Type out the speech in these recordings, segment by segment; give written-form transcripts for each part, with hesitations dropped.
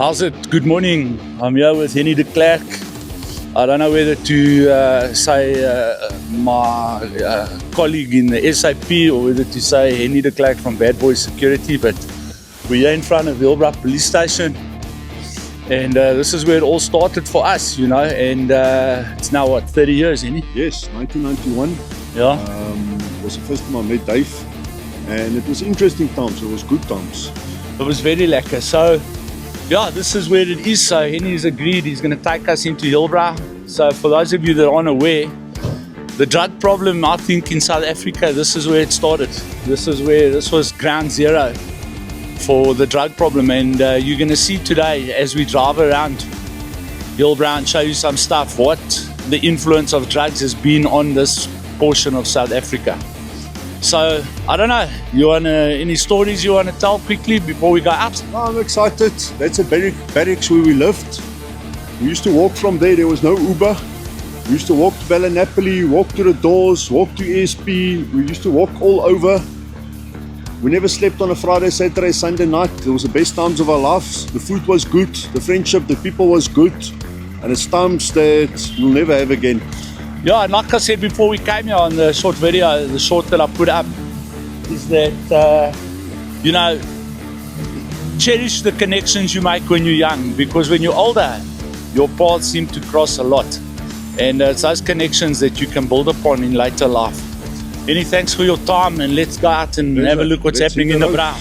How's it? Good morning. I'm here with Henny de Klerk. I don't know whether to say my colleague in the SAP or whether to say Henny de Klerk from Bad Boy Security, but we're here in front of Hillbrow Police Station, and this is where it all started for us, you know, and it's now, what, 30 years, Henny? Yes, 1991. Yeah. Was the first time I met Dave, and it was interesting times, it was good times. It was very lekker. So, yeah, this is where it is. So Henny's agreed he's going to take us into Hillbrow. So for those of you that aren't aware, the drug problem, I think, in South Africa, this is where it started. This was ground zero for the drug problem. And you're going to see today, as we drive around Hillbrow and show you some stuff, what the influence of drugs has been on this portion of South Africa. So, I don't know, any stories you want to tell quickly before we go out? No, I'm excited. That's a barracks where we lived. We used to walk from there was no Uber. We used to walk to Ballinapoli, walk to the doors, walk to ESP. We used to walk all over. We never slept on a Friday, Saturday, Sunday night. It was the best times of our lives. The food was good, the friendship, the people was good. And it's times that we'll never have again. Yeah, and like I said before we came here on the short video, the short that I put up, is that, you know, cherish the connections you make when you're young, because when you're older, your paths seem to cross a lot. And it's those connections that you can build upon in later life. Any thanks for your time, and let's go out and have a look what's happening in the brow.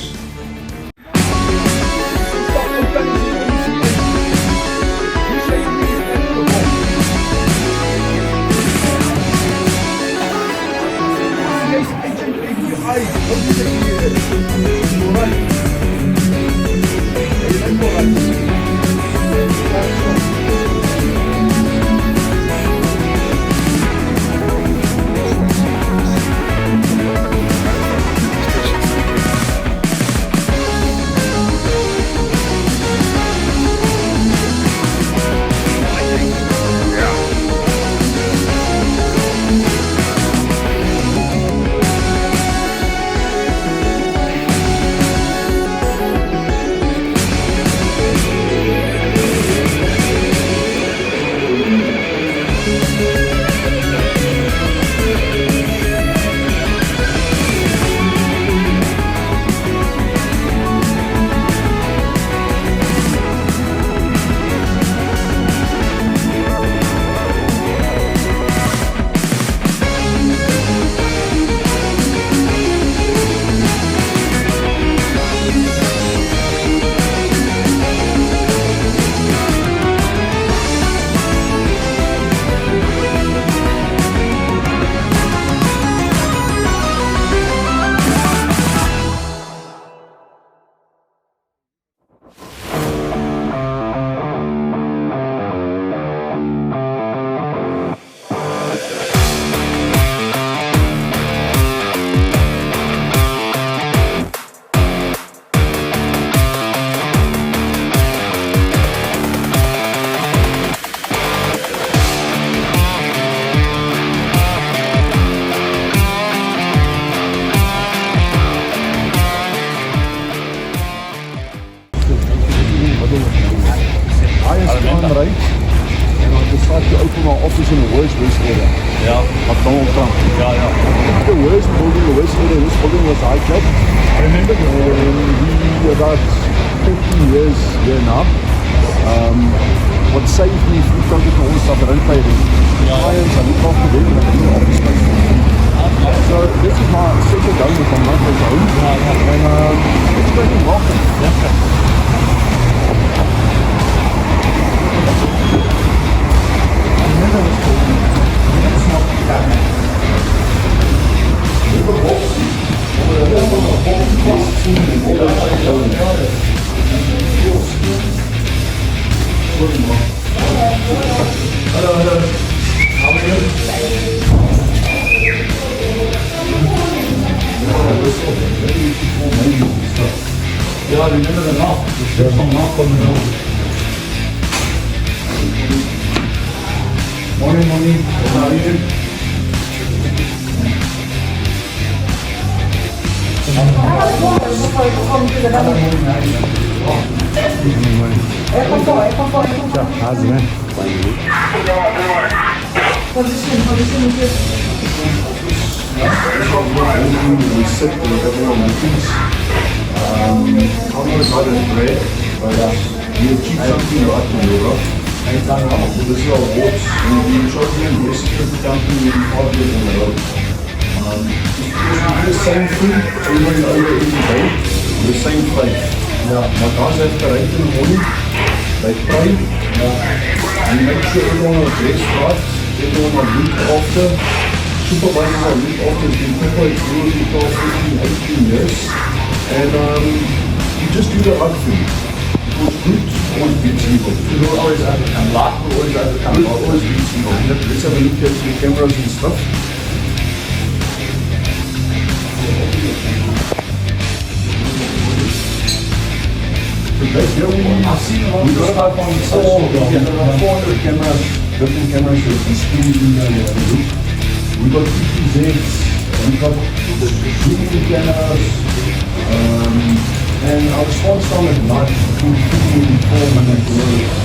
And I decided to open my office in the worst area. Yeah. McDonald's Trump. Yeah. The worst building, the worst area, this building was hijacked. I remember we about 15 years here now. What saved me is we can't get all the stuff that I'm paying. Clients, I look after them, and I do the office space. So this is my second home with my mother's home. And it's going to be welcome. Ja, die nehmen wir nach. Das ist vom Nachkommen. Morning. How are you? How's it, man? We sit and everyone meetings. I'm not a great, but you achieve something right in Europe. This is our awards. We've been chosen best company in 5 years in a row. We do the same thing over and over every day, the same faith. My guys have parade in the morning, they pray, and make sure everyone is dressed right, everyone are looked after. Supervisors are looked after, it's been people at schools for 15, 18 years, and you just do the right thing. Because good always beats evil. Good will always overcome. Light will always overcome. Good always beats evil. Let's have a look at the cameras and stuff. Okay, here we got about 400 cameras, different cameras that can screen in the loop. We got PPZs, we got zooming cameras, and our response time at night between 15 and 4 minutes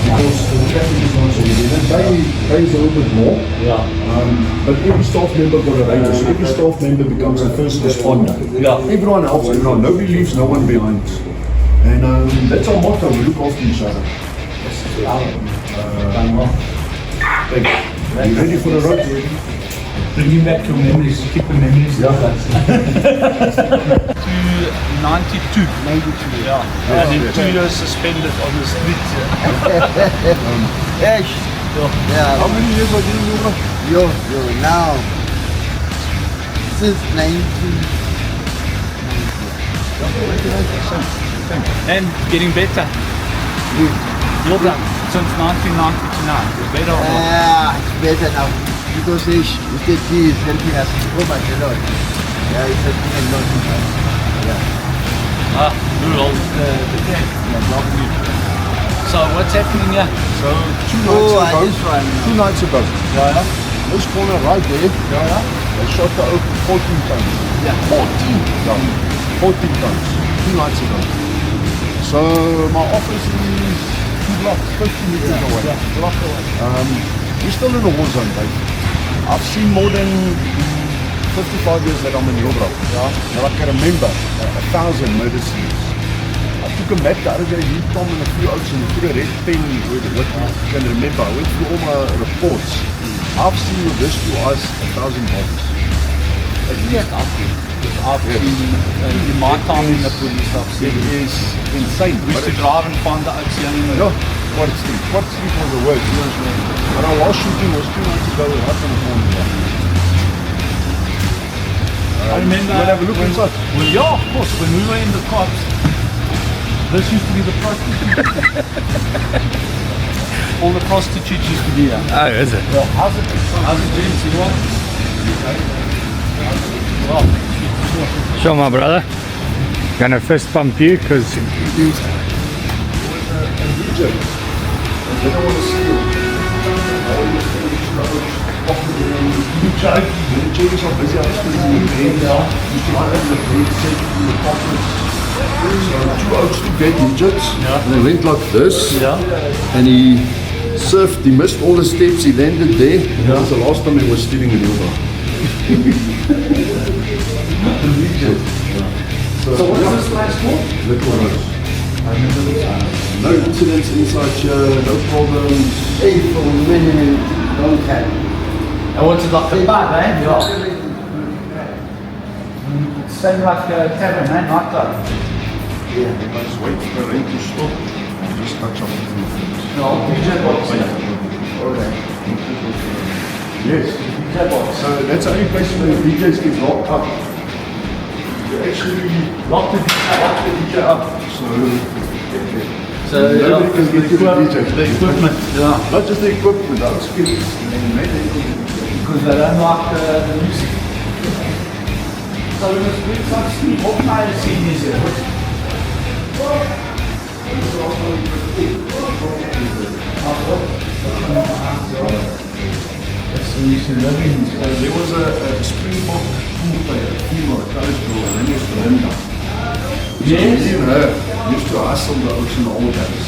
because the traffic is not so heavy. Day is a little bit more, but every staff member got a radio, so every staff member becomes a first responder. Everyone helps everyone, nobody leaves no one behind. And that's our motto, we look after each other. Thank you. Are you ready for the road? Bringing back your memories, keep the memories. To 92. And in 2 years suspended on the street. Yes. How many years are you in Europe? Yo, now, since 19. And getting better. Hillbrow, since 1990 to now. You're better or not? Yeah, it's better now. Because Mr. T is helping us so much a lot. Yeah, it's helping a lot. Who holds the camp? So what's happening here? So two nights ago, this corner right there, they shot the open 14 tons. 14 tons, 2 nights ago. So my office is 2 blocks, 50 meters away. We're still in a war zone, baby. I've seen more than 55 years that I'm in Hillbrow. And I can remember 1,000 murder scenes. I took a map the other day, you Tom and a few others, and put a red pen with it. I can remember, I went through all my reports. I've seen with this to us 1,000 bodies. I've seen in my time in the police, I've seen It is insane. we used to drive and find the outs young in the Quad Street. Quad Street was the worst. But our last shooting was 2 nights ago right on the corner. I remember. You want to have a look inside? Well, yeah, of course. When we were in the cops, this used to be the prostitute. All the prostitutes used to be here. Oh, is it? Well, how's it, gents? You want? Well, Sure, my brother. Gonna fist bump you because They don't want to see you. You try. The children are busy upstairs in the bed. You try to have the bed set in the pockets. So 2 oaks took dead digits. And they went like this. And he surfed, he missed all the steps, he landed there. That was the last time he was stealing a Hillbrow. So what is this place called? Little Rose. No incidents inside here, no problems. Hey, for many, long time. and what's it like a pub, eh? Yeah. Same like a tavern, eh? Nightclub. Yeah, let's wait for the rain to stop. I'll just touch up with you. No, DJ box. Okay. Yes. DJ box. So that's the only place where the DJs get locked up. You actually Lock the DJ up. So nobody can get to the DJ. The equipment, yeah. Not just the equipment, the skills. Because they don't like the music. So we must bring some sleep. What can I see in here? So you should live in. There was a Springbok pool player, a female, a college girl, her name was Belinda. Yes. Me and her used to hustle the ocean all days.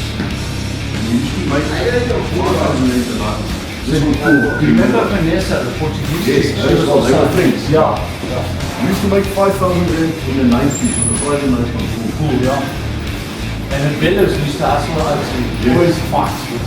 We used to make 4,000 rand a month. This was cool. Remember Vanessa, the Portuguese? Yes, they were friends. Yeah. We used to make 5,000 rand in the 90s on the Friday night on pool. Cool, yeah. And the Bellows used to hustle outside. Yes. Always fights.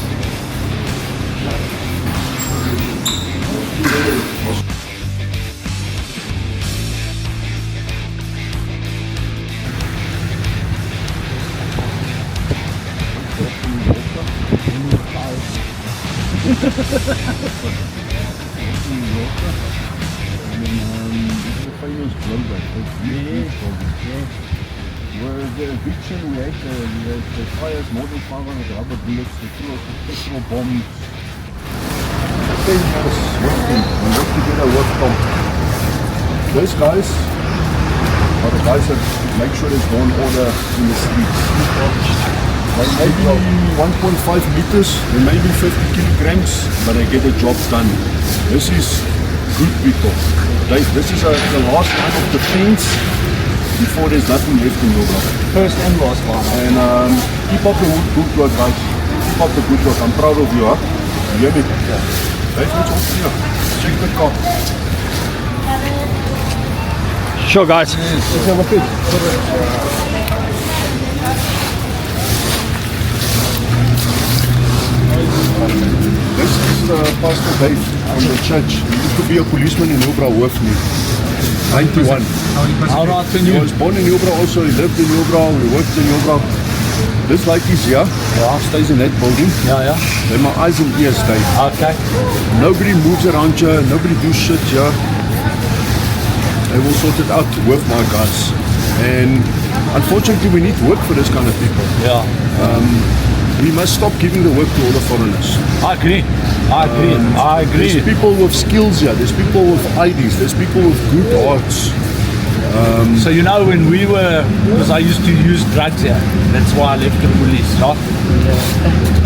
Where the eviction, we had the fires, more than 500 rubber bullets, the petrol bombs. 10 years working, we worked together with Tom. Those guys are the guys that make sure there's law and order in the streets. They may be 1.5 meters, they may be 50 kilograms, but they get the job done. This is good people. This is the last line of defense before there's nothing left in your life. First and last one. And keep up the good work, guys. Keep up the good work. I'm proud of you, huh? You hear me? Blijf met je op hier. Check the car. Sure, guys. Let's have a pic. This is Pastor Dave from the church. He used to be a policeman in Hillbrow with me. 91. How old are He you? was born in Hillbrow also, he lived in Hillbrow, he worked in Hillbrow. This light is here, stays in that building. Yeah. They're my eyes and ears, Dave. Okay. Nobody moves around here, nobody do shit here. They will sort it out with my guys. And unfortunately we need work for this kind of people. Yeah. We must stop giving the work to all the foreigners. I agree. There's people with skills here, there's people with IDs, there's people with good hearts. So you know when we were, because I used to use drugs here, that's why I left the police, right?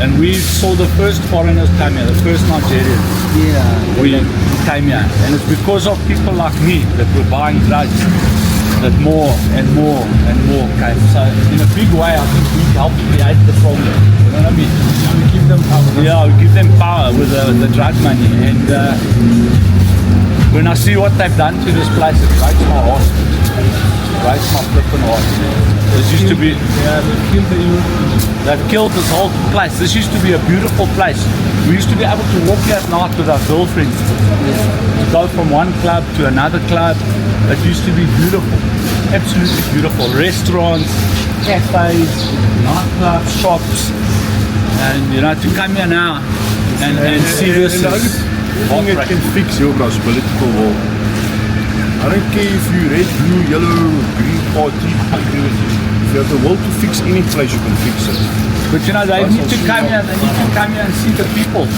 And we saw the first foreigners come here, the first Nigerians. Yeah. We came here, and it's because of people like me that were buying drugs that more and more and more came. So in a big way, I think we helped create the problem. You know what I mean? We give them power. Yeah, we give them power with the drug money. And when I see what they've done to this place, it breaks my heart. It breaks my flipping heart. This used to be, they've killed this whole place. This used to be a beautiful place. We used to be able to walk here at night with our girlfriends, to go from one club to another club. It used to be beautiful, absolutely beautiful. Restaurants, cafes, nightclubs, shops, and you know, to come here now and see this And the only thing that can fix Hillbrow's political wall. I don't care if you red, blue, yellow, green party. If you have the will to fix any place, you can fix it. But you know, they need to come here. They need to come here and see the people.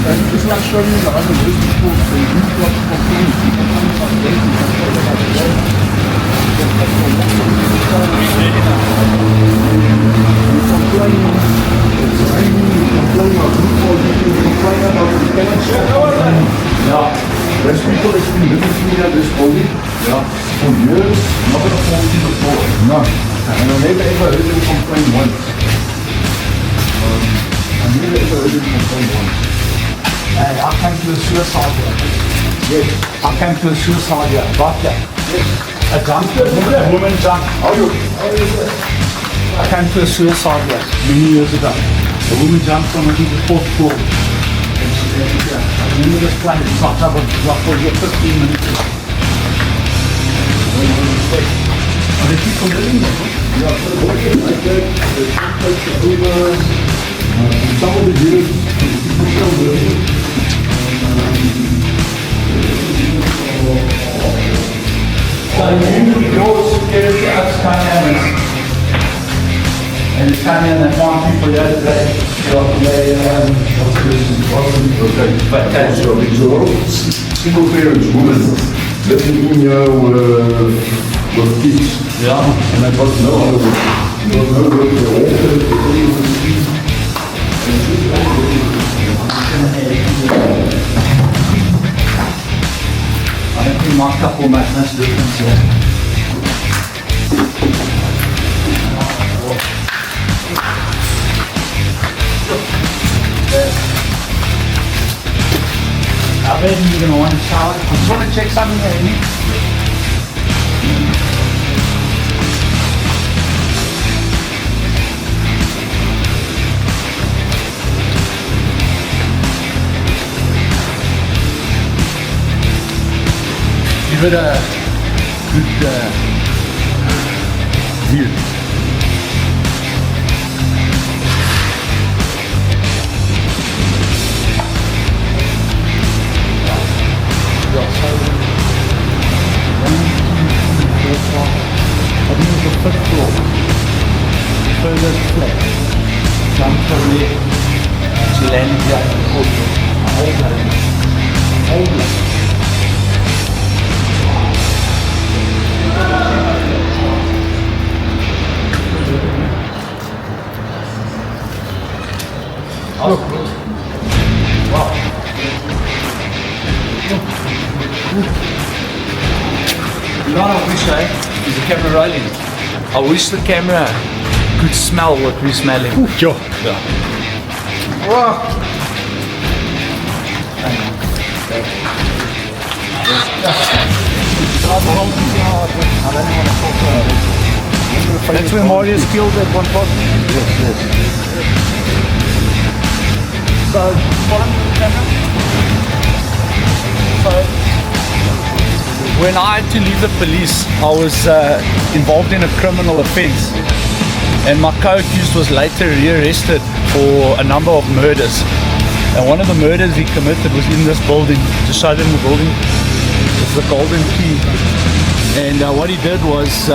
It's not showing you the other rich people, so you've got to complain. People come from there, you can tell them about that. You complain, it's raining, you complain about football, you complain about the tennis. Yeah. There's people that's been living through here, this building, for years, not going to fall to the floor. No. And I never ever heard them complain once. I never ever heard them complain once. Hey, I came to a suicide here. Yes. I came to a suicide here, right here. Yes. A jump, a woman jumped. I came to a suicide here many years ago. A woman jumped from the fourth floor. And she said, yeah, I remember this place in South Africa, for 15 minutes. Are there people living there? Yeah, so working like that, the takes over, some of the units, people still living. So your security acts come in and come in and find people the other day. Okay, so these are all single parents, women, living in here with kids. Yeah. And I got no other work. Got no work, they're all the street. I don't think my couple makes much difference here. imagine you're going to want to shower. I just want to check something here, Amy. Give it a good view. I think it's the fifth floor. Furthest flat. Jump from there to land here in the courtyard. Hold it. Look. Wow. You know what I wish, is the camera rolling. I wish the camera could smell what we're smelling. Sure. Yeah. Wow. That's where Marius killed at one point. Yes. So, follow me the camera. So, when I had to leave the police, I was involved in a criminal offense. And my co-accused was later rearrested for a number of murders. And one of the murders he committed was in this building. To show them the building, it's the Golden Key. And what he did was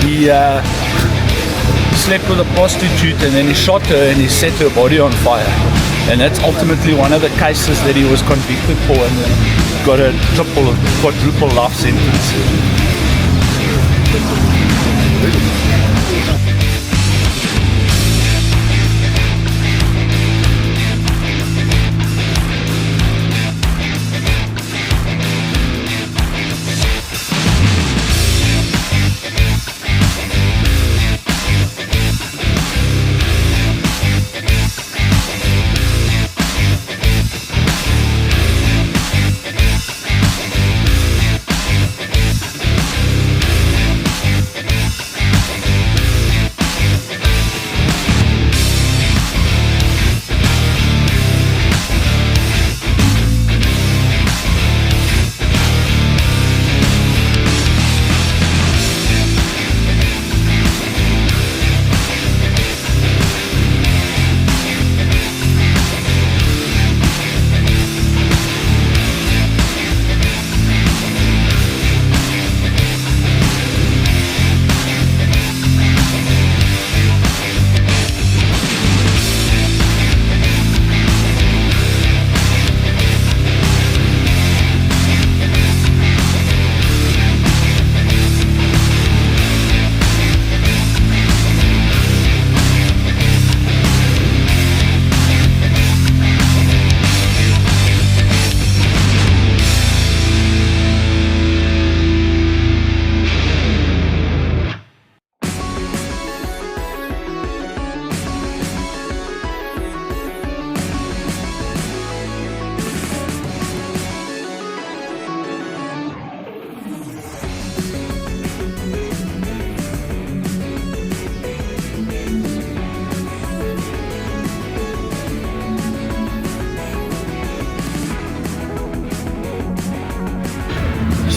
he slept with a prostitute and then he shot her and he set her body on fire. And that's ultimately one of the cases that he was convicted for and then got a quadruple life sentence.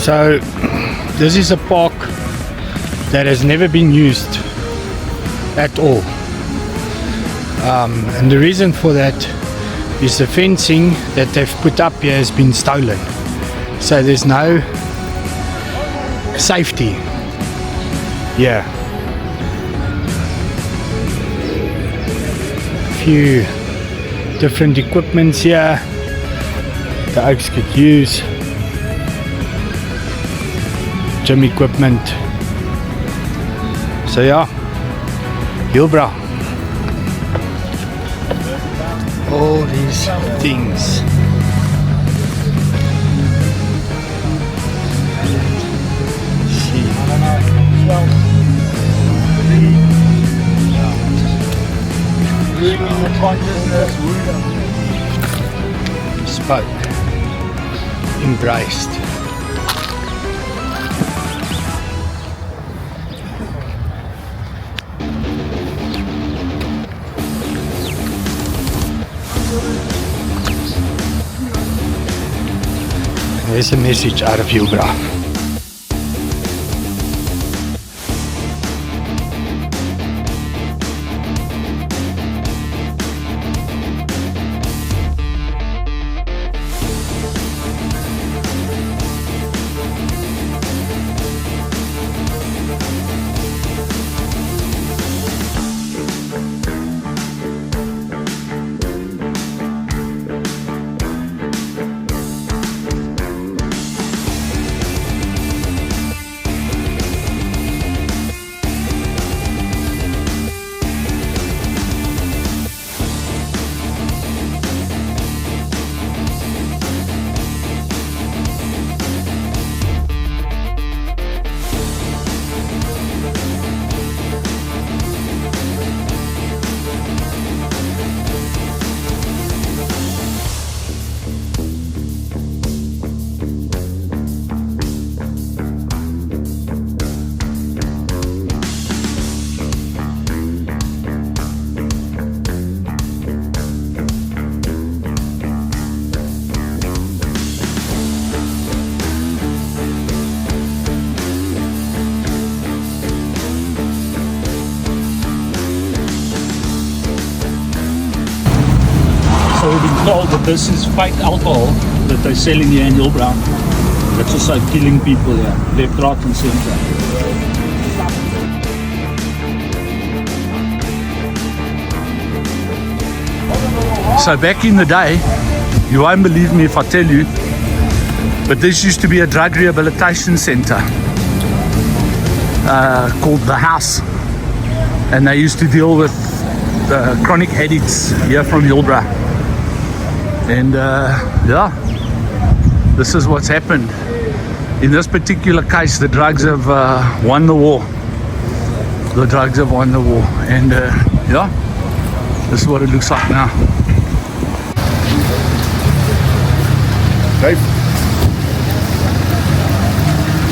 So this is a park that has never been used at all, and the reason for that is the fencing that they've put up here has been stolen, so there's no safety. Yeah, a few different equipments here the oaks could use. Gym equipment. So yeah, Hillbrow. All these things. See. Spoke. embraced. There's a message out of Hillbrow. So we've been told that this is fake alcohol that they're selling here in Hillbrow. That's also killing people here, left, right and center. So back in the day, you won't believe me if I tell you, but this used to be a drug rehabilitation center called The House. And they used to deal with chronic addicts here from Hillbrow. And yeah, this is what's happened. In this particular case, the drugs have won the war. The drugs have won the war. And yeah, this is what it looks like now. Dave,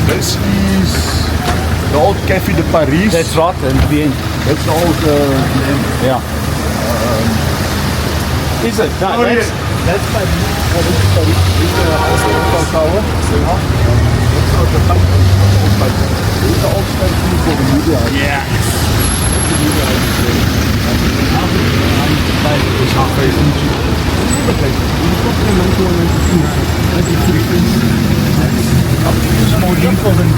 this is the old Café de Paris. That's right, and then That's the old yeah. Is it? No, that's Paris. Yeah. Small wrinkles and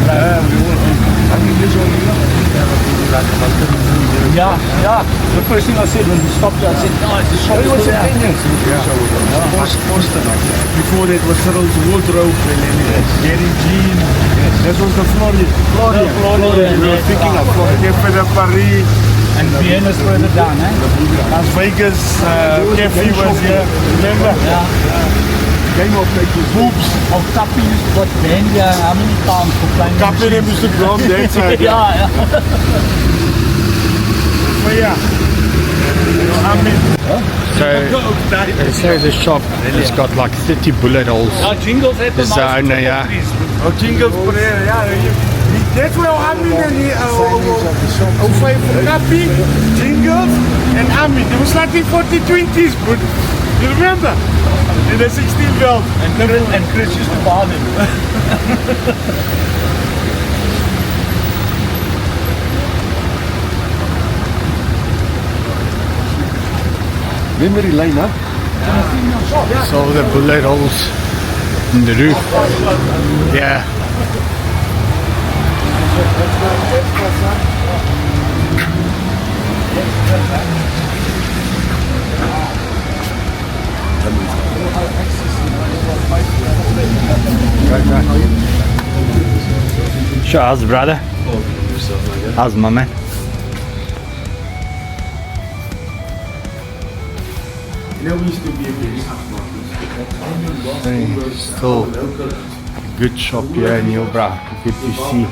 yeah, yeah. The first thing I said when we stopped there, I said, no, it's a shop. It was Before that was Cyril's wardrobe and Gary Jean. That was the Florian. We were picking up Florian. Café de Paris. And Vienna's further down, eh? Las Vegas, Cafe was here. Remember? Yeah. Game of Boobs. Of Kappie used to got banned here how many times for playing the Cafe machines? used to go on that side. Yeah, yeah. But yeah. I mean, So they say the shop has got like 30 bullet holes. Our jingles had the Dis the most ouene, ja. oh, Jingles Pereira, yeah. That's where Amin and O'Fay for Cafe, Jingles, and Amin. It was like the 40-20s, but you remember? In the 16 belt. And Chris used to buy them. memory lane, huh? So the bullet holes in the roof. Yeah. Sure, how's the brother? How's my man? Still a good shop here in Hillbrow. Good to see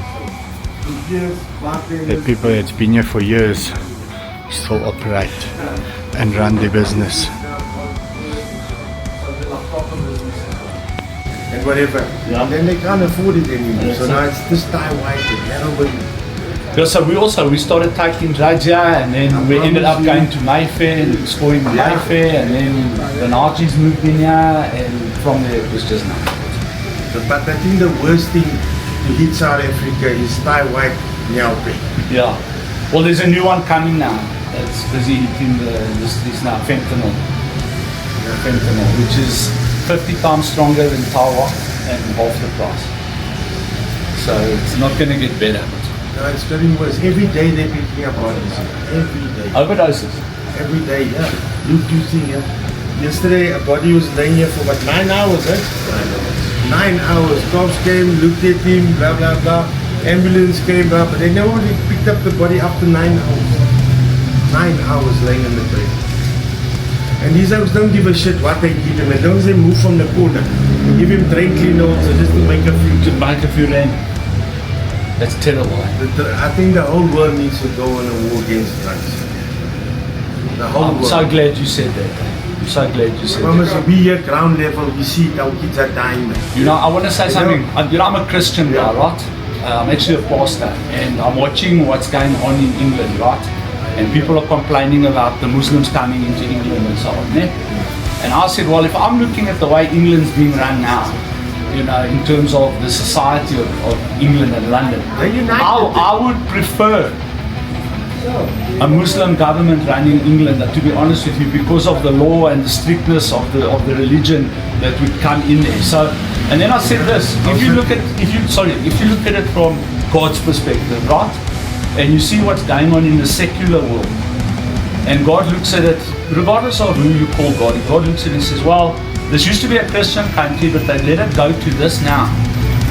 that people that's been here for years still operate and run their business. whatever. Yeah. And then they can't afford it anymore. So now it's this Thai white and heroin. Yeah, so we started taking drugs here, and then we ended up going to Mayfair and exploring Mayfair, and then the Nazis moved in here, and from there it was just nothing. But I think the worst thing to hit South Africa is Thai white nyaupe. Yeah. Well, there's a new one coming now. That's busy hitting this now, fentanyl. Fentanyl, which is 50 times stronger than Tawa and half the price. So it's not going to get better. No, it's getting worse. Every day they're picking up bodies. Every day. Overdoses. Every day, yeah. Look, you see, yeah. Yesterday a body was laying here for what, 9 hours, eh? 9 hours. Cops came, looked at him, blah, blah, blah. Ambulance came up, but they never really picked up the body after 9 hours. 9 hours laying on the bed. And these guys don't give a shit what they give him. As long as they move from the corner, give him drain clean also just to make a few. To make a few rand. That's terrible. I think the whole world needs to go on a war against drugs. The whole I'm world. so glad you said that. I'm so glad you said Promise that. we here ground level, we see our kids are dying. Man. You know, I want to say something. I'm a Christian guy, Yeah. right? I'm actually a pastor, and I'm watching what's going on in England, right? And people are complaining about the Muslims coming into England and so on. Ne? And I said, well, if I'm looking at the way England's being run now, you know, in terms of the society of England and London, They're united. I would prefer a Muslim government running England, to be honest with you, because of the law and the strictness of the religion that would come in there. So, and then I said this: if you look at it from God's perspective, right, and you see what's going on in the secular world, and God looks at it, regardless of who you call God, God looks at it and says, well, this used to be a Christian country, but they let it go to this now.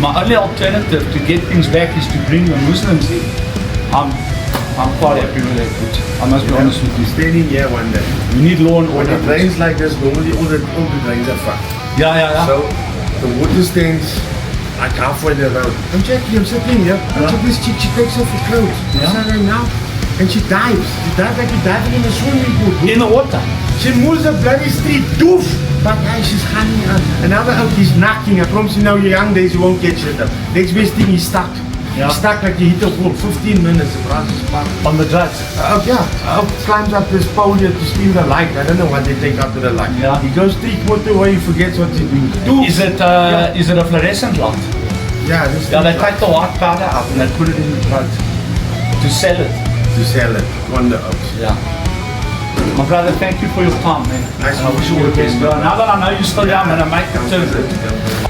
My only alternative to get things back is to bring the Muslims in. I'm quite happy with that, but I must be honest with you. Standing here one day. We need law and When order. it rains like this, normally all the drains are fucked. Yeah. So the water stands like halfway the road. I'm Jackie, I'm sitting here. Look at this chick, she takes off her clothes. Yeah. Right now. And she dives. She dives like you're diving in a swimming pool. In the water. She moves the bloody street. Doof! But hey, she's hanging out. Another out is knocking. I promise you now, your young days, you won't get shit up. Next best thing, he's stuck. Yeah. He's stuck like you hit a wall. 15 minutes, the brass is parked. On the drugs. Climbs up this pole here to steal the light. I don't know what they take out to the light. Yeah. He goes 3/4 away, he forgets what to do. Is it a fluorescent light? Yeah, this Yeah, they take the white powder out and they put it in the drugs to sell it. to sell it on the oaks. Yeah. My brother, thank you for your time, man. Nice And I wish you all the best. meeting you. Now that I know you're still young, I'm gonna make the turn.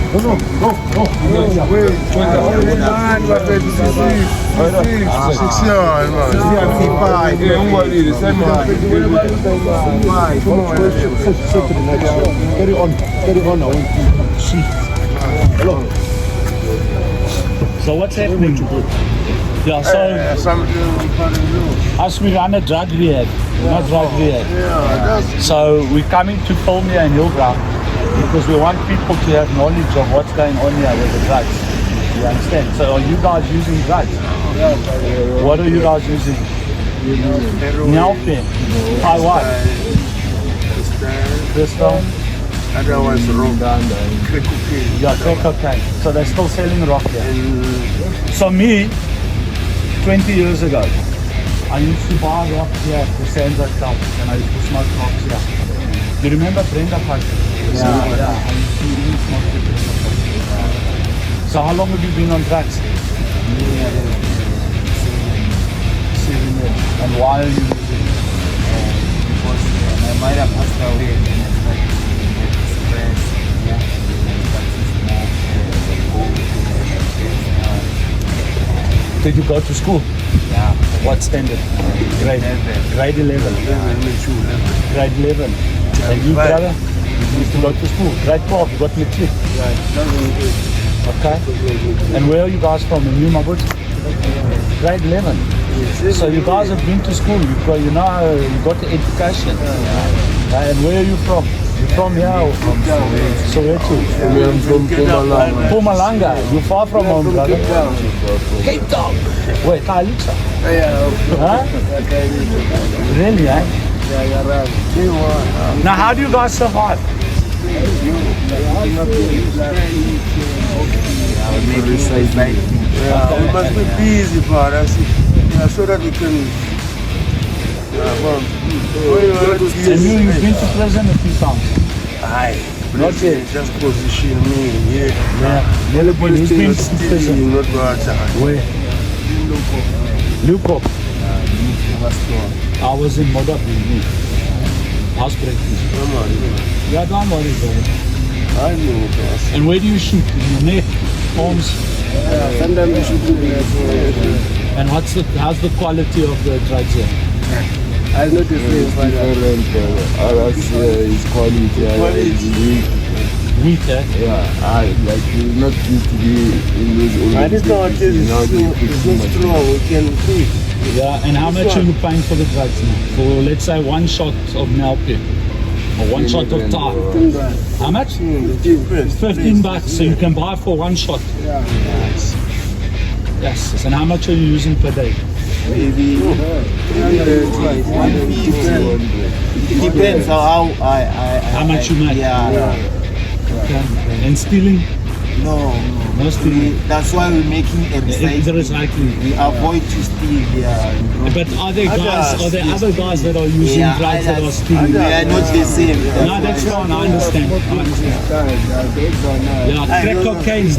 Carry on. I want to see. Hello. So what's happening? Yeah, so as we run a drug rehab, not drug rehab. So we're coming to film here in Hillbrow because we want people to have knowledge of what's going on here with the drugs. You understand? So are you guys using drugs? What are you guys using? Nyalpe. Hi, what? Crystal. Other one's wrong. Crack cocaine. Yeah, crack cocaine. So they're still selling rock here. So me, 20 years ago, I used to buy rock here at the Sands Hotel and I used to smoke rocks here. You remember Brenda Park? Yeah. I used to really smoke with Brenda Park. So how long have you been on drugs? 7 years. And why are you using it? Because my mother passed away and I started stress. Did you go to school? Yeah. What standard? Grade 11. Grade 11. Grade 11. And you, brother? You used to go to school. Grade 12. You got matric. Okay. And where are you guys from? In New Mabut? Grade 11. So you guys have been to school. You got the education. And where are you from? You're from here or from Soweto? I'm from Pumalanga. Pumalanga. You're far from home, brother. Cape Town. Wait, Kalicha? Huh? Really, eh? Now, how do you guys survive? We must be busy, father. So that we can. And you've been to prison a few times? Aye. Not yet. Just position me here. Yeah. Who's been to prison? Not go outside. Where? Lukop. I was in Modap with me. House breaking. Yeah, don't worry, brother. I know. And where do you shoot? In the neck? Arms? Sometimes we should do that. And how's the quality of the drugs here? I noticed it's different. Ours is quality. It's weak. Weak, eh? Yeah, like it's not used to be in those old. I just thought it's not strong. We can see. Yeah, and how much are you paying for the drugs now? For let's say one shot of Nelpe or one shot of tar. How much? 15 bucks. So you can buy for one shot. Yeah. Yes. And how much are you using per day? Maybe it depends how much you make. Yeah. Okay. And stealing? No stealing. That's why we're making a recycling. We avoid to steal. Yeah. But are there other guys that are using drugs that are stealing? They are not the same. No, that's fine. I understand. Yeah, crack cocaine.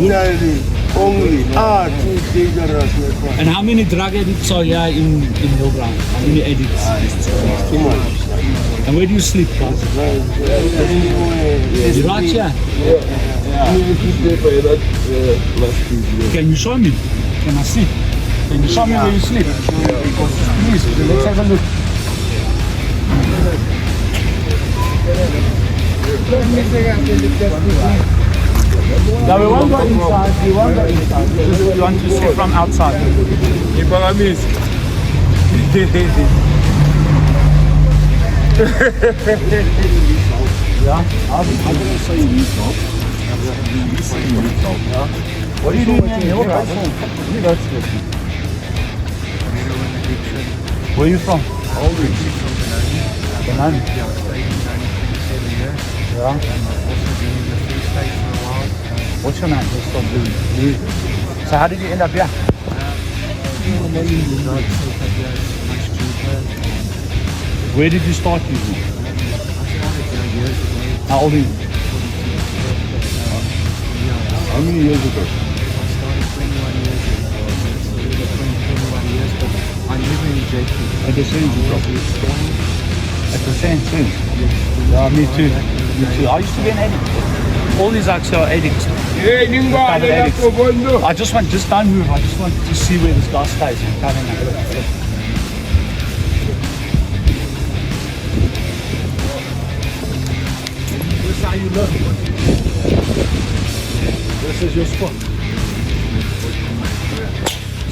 Only too dangerous. And how many drug addicts are here in Hillbrow? How many addicts? Too much. And where do you sleep, guys? You right here? Can you show me? Can I see? Can you show me where you sleep? Please, let's have a look. No, we won't go inside. We won't go inside. We want to see from outside. Yeah? I'm going to say you talk. What are you doing in your house? You don't sleep. Where are you from? Always. Benoni. Yeah, I stayed in Benoni for 7 years. Yeah. And I've also been in the Free State for a while. What's your name? Let's stop doing Blue. So how did you end up here? The drug setup here is much cheaper. Where did you start using? I started years ago. How old are you? How many years ago? I started 21 years ago. So over 21 years, but I never injected. At the same time. At the same time? Yeah, me too. Me too. I used to be an addict. all these actually are addicts. Covered addicts. I just don't move. I just want to see where this guy stays. This is how you live. This is your spot.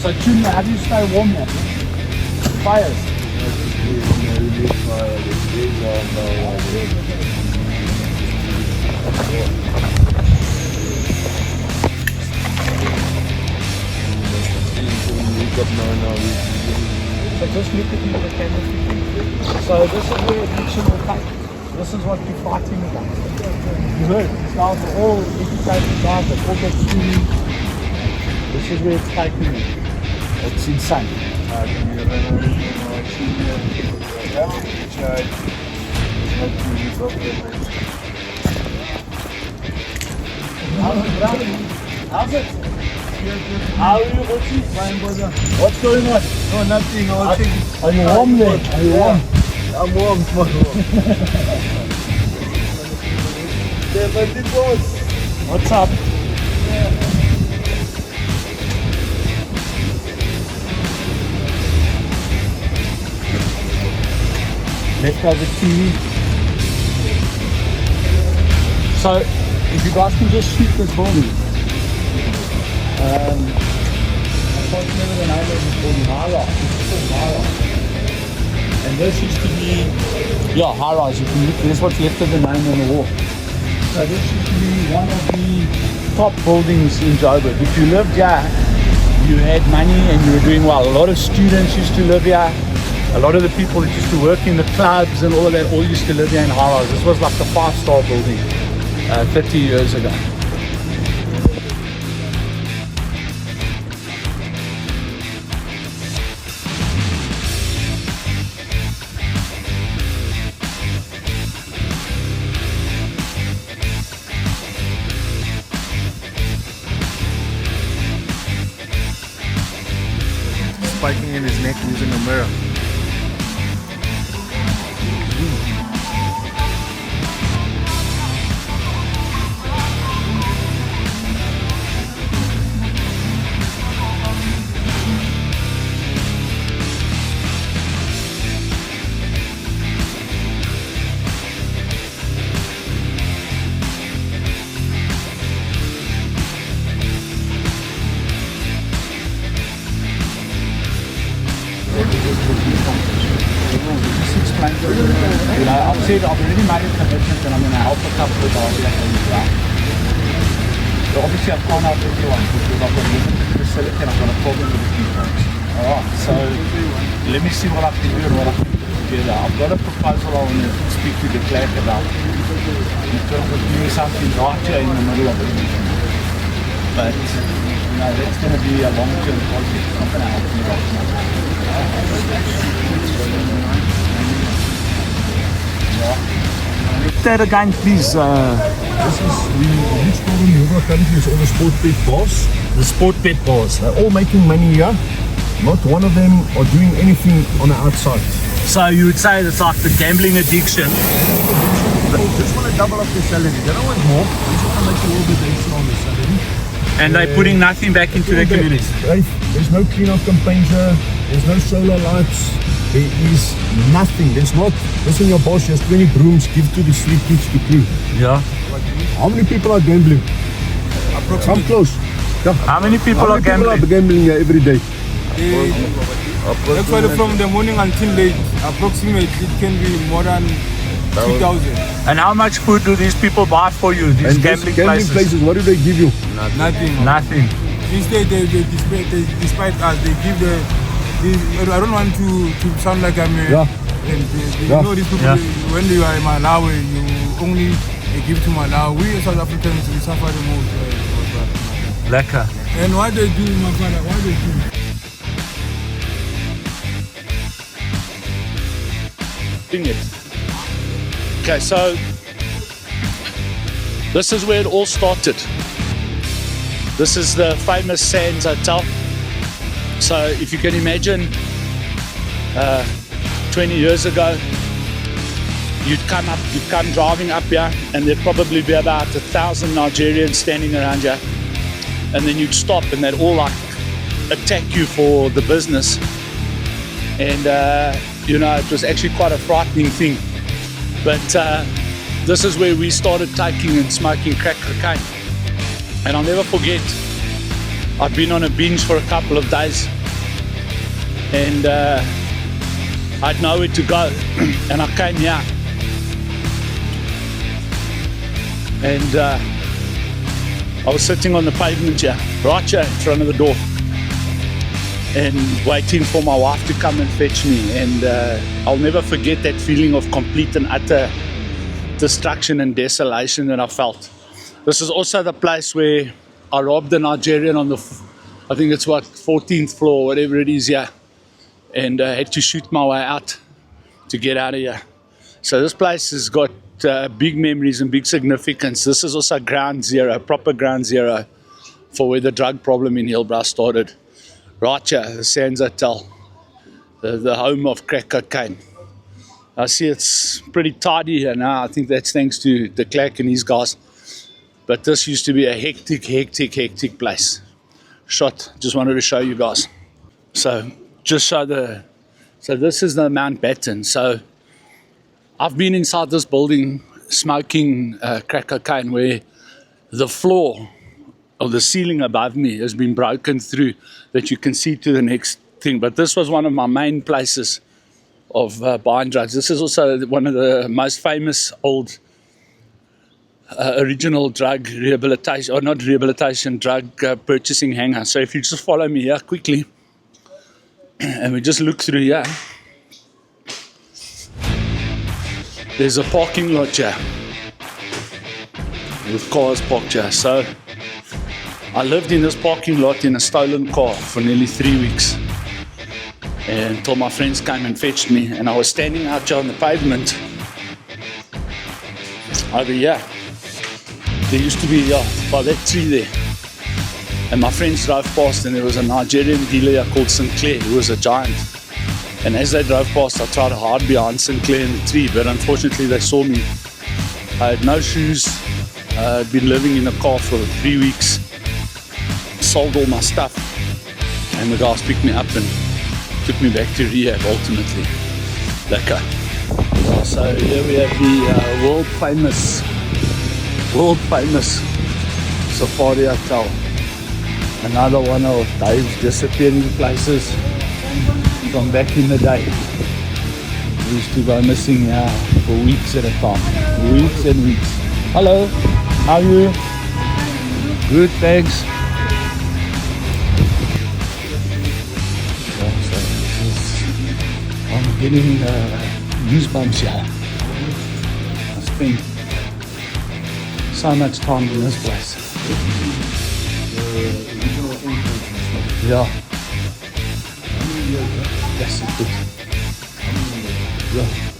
So Tuna, how do you stay warm here? Fires. So just look at me with the camera. So this is where addiction will take. This is what you're fighting against. You heard, these guys are all educated guys, they've all got schooling. This is where it's taking me. It's insane. How's it? How are you? What's going on? No, nothing. Are you warm there? Are you warm? I'm warm. What's up? Let's go the TV. So, if you guys can just shoot this building. I can't remember the name of this building. High-rise. It's called high-rise. And this used to be, yeah, high-rise. You can look, there's what's left of the name on the wall. So this used to be one of the top buildings in Joburg. If you lived here, you had money and you were doing well. A lot of students used to live here. A lot of the people that used to work in the clubs and all of that all used to live here in high-rise. This was like a 5-star building 30 years ago. Spiking in his neck using a mirror. You know, I've said I've already made a commitment and I'm going to help a couple of guys like that. So obviously I can't help everyone because I've got a limited facility and I've got a problem with the people. Alright, so let me see what I can do and what I can put together. I've got a proposal I want to speak to the Clerk about in terms of doing something right here in the middle of it. But you know, that's going to be a long-term project. It's not going to help me right now. That again, please. This is which building in Hillbrow country is all the sport pet bars. The sport pet bars. They're all making money here. Not one of them are doing anything on the outside. So you would say it's like the gambling addiction. They just want to double up their salary. They don't want more. They just want to make a little bit extra on their salary. And they're putting nothing back into their communities. There's no clean-up campaigns here. There's no solar lights. There is nothing. There's not. Listen, your boss has 20 brooms. Give to the street kids to clean. Yeah. How many people are gambling? Come close. Yeah. How many people are gambling? People are gambling here every day? Actually, from the morning until late, approximately it can be more than 2,000. And how much food do these people buy for you? These And gambling these places? what do they give you? Nothing. Nothing. Instead, despite us, they give I don't want to sound like I'm you know these people, when you are in Malawi, you only give to Malawi. We South Africans, we suffer the most. Lekker. And what they do, my brother, what they do? Okay, so this is where it all started. This is the famous Sands Hotel. So if you can imagine 20 years ago, you'd come driving up here, and there'd probably be about 1,000 Nigerians standing around here, and then you'd stop, and they'd all like attack you for the business. And you know, it was actually quite a frightening thing. But this is where we started taking and smoking crack cocaine. And I'll never forget, I'd been on a binge for a couple of days, and I'd nowhere to go, and I came here, and I was sitting on the pavement here, right here in front of the door, and waiting for my wife to come and fetch me. And I'll never forget that feeling of complete and utter destruction and desolation that I felt. This is also the place where I robbed a Nigerian on the, I think it's what, 14th floor, whatever it is here, and had to shoot my way out to get out of here. So this place has got big memories and big significance. This is also ground zero, proper ground zero for where the drug problem in Hillbrow started. Right here, the Sands Hotel, the home of crack cocaine. I see it's pretty tidy here now. I think that's thanks to de Klerk and his guys. But this used to be a hectic place. Shot, just wanted to show you guys. So just show so this is the Mountbatten. So I've been inside this building smoking crack cocaine, where the floor or the ceiling above me has been broken through, that you can see to the next thing. But this was one of my main places of buying drugs. This is also one of the most famous old original drug rehabilitation, or not rehabilitation, drug purchasing hangar. So if you just follow me here quickly, and we just look through here, there's a parking lot here with cars parked here. So I lived in this parking lot in a stolen car for nearly 3 weeks, until my friends came and fetched me, and I was standing out here on the pavement over here. There used to be, by that tree there, and my friends drove past, and there was a Nigerian dealer here called Sinclair, who was a giant. And as they drove past, I tried to hide behind Sinclair in the tree, but unfortunately they saw me. I had no shoes, I'd been living in a car for 3 weeks, sold all my stuff, and the guys picked me up and took me back to rehab ultimately. Lekker. So here we have the world famous Safari Hotel. Another one of Dave's disappearing places from back in the day. We used to go missing here for weeks at a time. Weeks and weeks. Hello, how are you? Good, thanks. I'm getting goosebumps here. I spent so much time in this place. Yeah. Yes, it did. Yeah.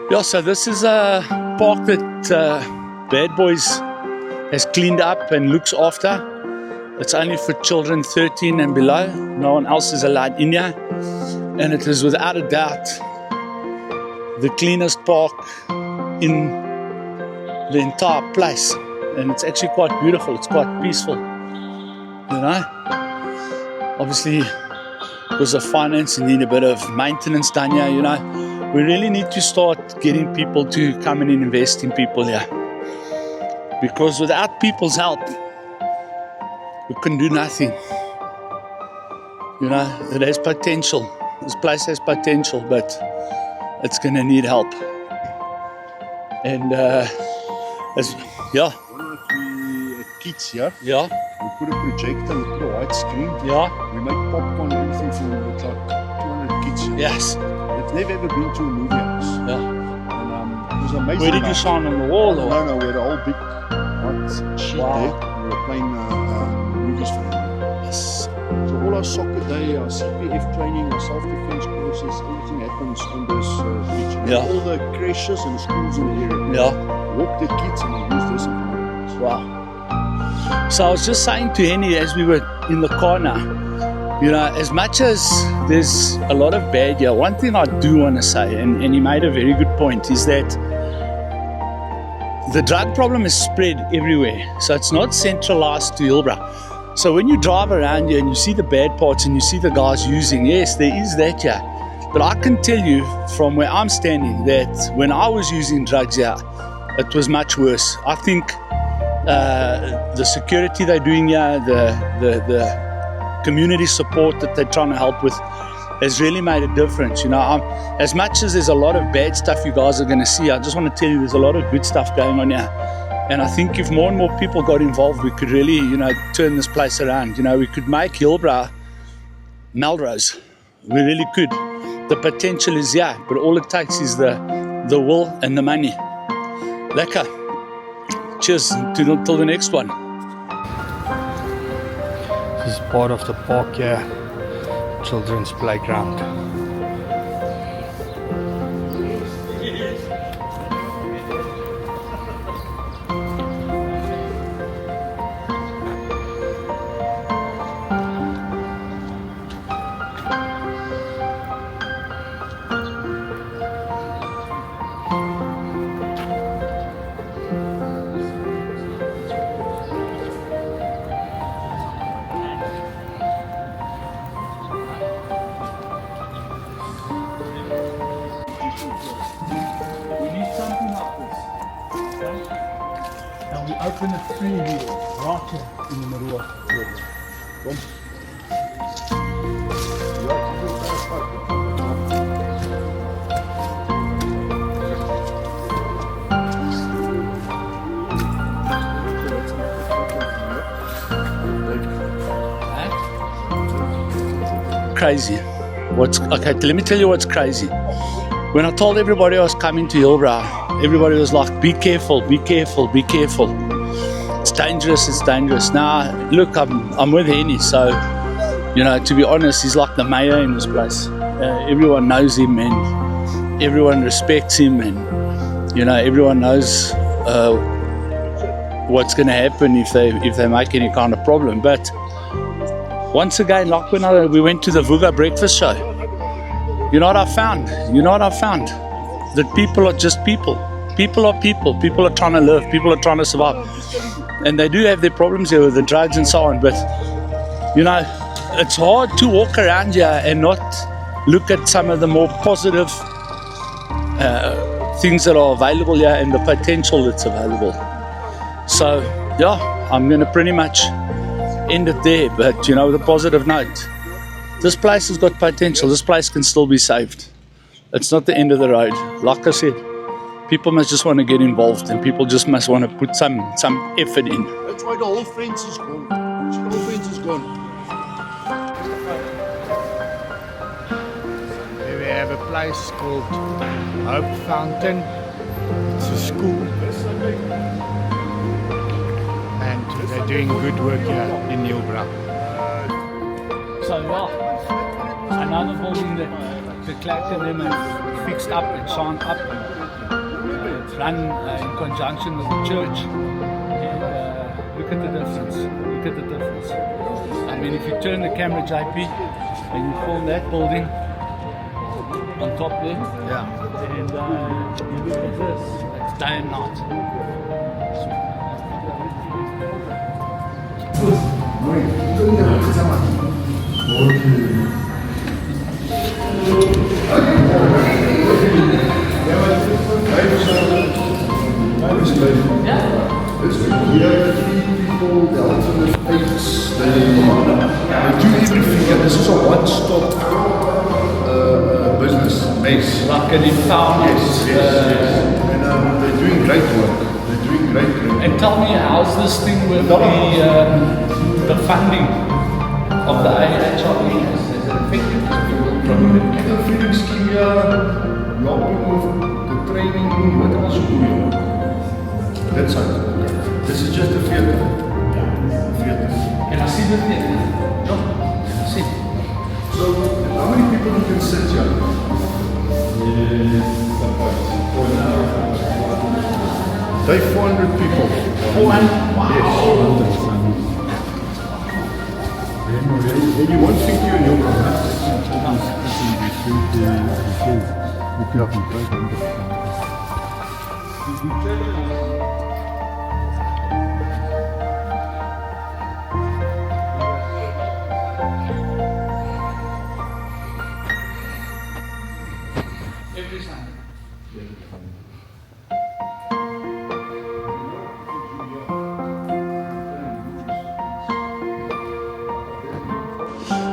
Yeah, so this is a park that Bad Boys has cleaned up and looks after. It's only for children 13 and below. No one else is allowed in here. And it is without a doubt the cleanest park in the entire place. And it's actually quite beautiful. It's quite peaceful. You know? Obviously, because of finance, you need a bit of maintenance done here, you know. We really need to start getting people to come in and invest in people here. Because without people's help, we can do nothing. You know, it has potential. This place has potential, but it's going to need help. And, yeah. Kids, yeah? Yeah. We put a projector, we put a white screen. Yeah. We make popcorn and everything for it's like 200 kids. Yes. They've never ever been to a movie house. Yeah. And it was amazing. Where did you shine on the wall? Or? No, we had a whole big white sheet there. We were playing movies for them. Yes. So all our soccer day, our CPF training, our self-defense courses, everything happens on this beach. Yeah. All the creches and schools in the area. Yeah. Walk the kids and they use this environment. Wow. So I was just saying to Henny as we were in the car now, you know, as much as there's a lot of bad here, one thing I do want to say, and he made a very good point, is that the drug problem is spread everywhere. So it's not centralized to Hillbrow. So when you drive around here and you see the bad parts and you see the guys using, yes, there is that here. But I can tell you from where I'm standing that when I was using drugs here, it was much worse. I think the security they're doing here, the community support that they're trying to help with has really made a difference. You know, as much as there's a lot of bad stuff you guys are going to see, I just want to tell you there's a lot of good stuff going on here. And I think if more and more people got involved, we could really, you know, turn this place around. You know, we could make Hillbrow Melrose. We really could. The potential is here, but all it takes is the will and the money. Lekker. Cheers till the next one. This is part of the park here, children's playground. We need something like this. Okay? And we open a freewheel right here in the middle of the river. Boom. Crazy. Okay, let me tell you what's crazy. When I told everybody I was coming to Hillbrow, everybody was like, be careful, be careful, be careful. It's dangerous, it's dangerous. Now, look, I'm with Henny, so, you know, to be honest, he's like the mayor in this place. Everyone knows him and everyone respects him and, you know, everyone knows what's going to happen if they make any kind of problem. But once again, like when we went to the Vuga breakfast show, you know what I found? That people are just people. People are people. People are trying to live. People are trying to survive. And they do have their problems here with the drugs and so on. But, you know, it's hard to walk around here and not look at some of the more positive things that are available here and the potential that's available. So, yeah, I'm going to pretty much end it there. But, you know, with a positive note. This place has got potential. This place can still be saved. It's not the end of the road. Like I said, people must just want to get involved and people just must want to put some effort in. That's why the whole fence is gone. The whole fence is gone. Here we have a place called Hope Fountain. It's a school. And they're doing good work here in Hillbrow. So yeah, another building that the Clark and them have fixed up and shined up. It's run in conjunction with the church. And look at the difference. Look at the difference. I mean, if you turn the camera, JP, and you film that building on top there, Yeah. and you look at this, it's day and night. People, the alternate addicts, they do everything. And this is a one-stop business base. Like an empowerment. Yes. And they're doing great work. And tell me, how's this thing with the the funding of the AHRE has affected from The feeding scheme here, helping with the training, what else you do here? That's it. This is just a theater. Theater. Can I see the theater? No. See. So, how many people you can sit here? They 400 people. 400? Wow. And you won't think you're in your Every Sunday.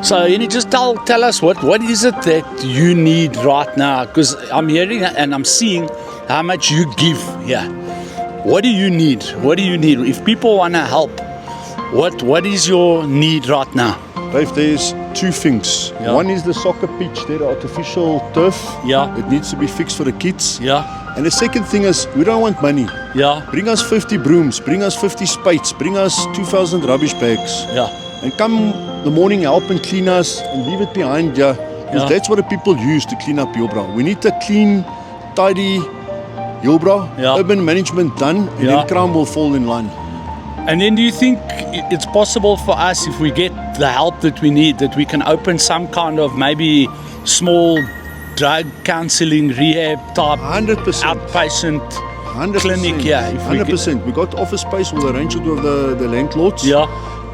So, you just tell us what is it that you need right now? Because I'm hearing and I'm seeing how much you give here. What do you need? What do you need? If people want to help, what is your need right now? Dave, there's two things. Yeah. One is the soccer pitch, the artificial turf. Yeah. It needs to be fixed for the kids. Yeah, And the second thing is, we don't want money. yeah, Bring us 50 brooms, bring us 50 spades, bring us 2,000 rubbish bags. yeah. And come the morning, help and clean us and leave it behind. Yeah. Because Yeah. that's what the people use to clean up Hillbrow. We need a clean, tidy Hillbrow, Yeah. urban management done, and Yeah. then crime will fall in line. And then do you think it's possible for us, if we get the help that we need, that we can open some kind of maybe small drug counseling rehab type 100%. outpatient 100%. clinic here? If we 100%. We got office space, we'll arrange it with the landlords. Yeah,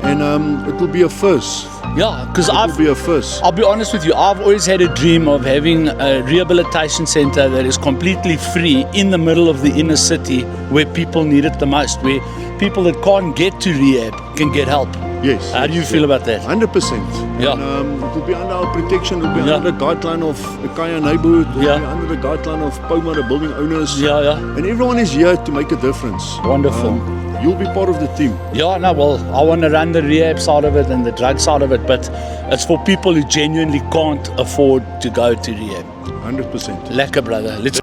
And it will be a first. yeah, because It will be a first. I'll be honest with you, I've always had a dream of having a rehabilitation center that is completely free in the middle of the inner city where people need it the most, where people that can't get to rehab can get help. Yes. How do you feel about that? 100%. Yeah. And, it will be under our protection. It will be Yeah. under the guideline of the Kaya neighborhood. It will Yeah. be under the guideline of Poma, the building owners. Yeah, yeah. And everyone is here to make a difference. Wonderful. You'll be part of the team. Yeah, no, well, I want to run the rehab side of it and the drug side of it, but it's for people who genuinely can't afford to go to rehab. 100%. Lekker, brother. Let's